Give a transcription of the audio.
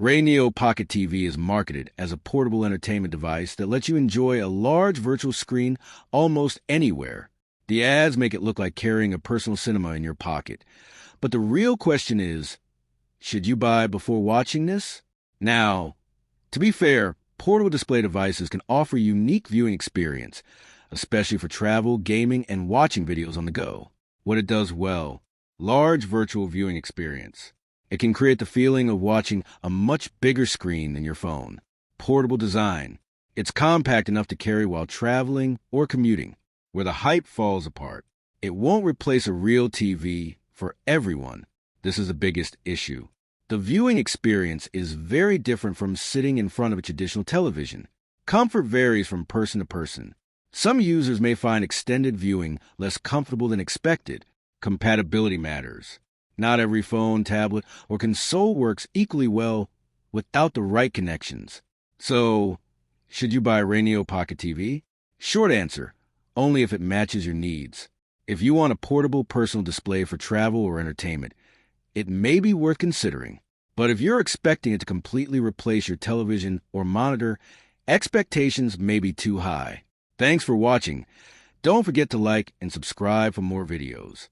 RayNeo Pocket TV is marketed as a portable entertainment device that lets you enjoy a large virtual screen almost anywhere. The ads make it look like carrying a personal cinema in your pocket. But the real question is, should you buy before watching this? Now, to be fair, portable display devices can offer a unique viewing experience, especially for travel, gaming, and watching videos on the go. What it does well: large virtual viewing experience. It can create the feeling of watching a much bigger screen than your phone. Portable design. It's compact enough to carry while traveling or commuting. Where the hype falls apart, it won't replace a real TV for everyone. This is the biggest issue. The viewing experience is very different from sitting in front of a traditional television. Comfort varies from person to person. Some users may find extended viewing less comfortable than expected. Compatibility matters. Not every phone, tablet, or console works equally well without the right connections. So, should you buy RayNeo Pocket TV? Short answer: only if it matches your needs. If you want a portable personal display for travel or entertainment, it may be worth considering. But if you're expecting it to completely replace your television or monitor, expectations may be too high. Thanks for watching. Don't forget to like and subscribe for more videos.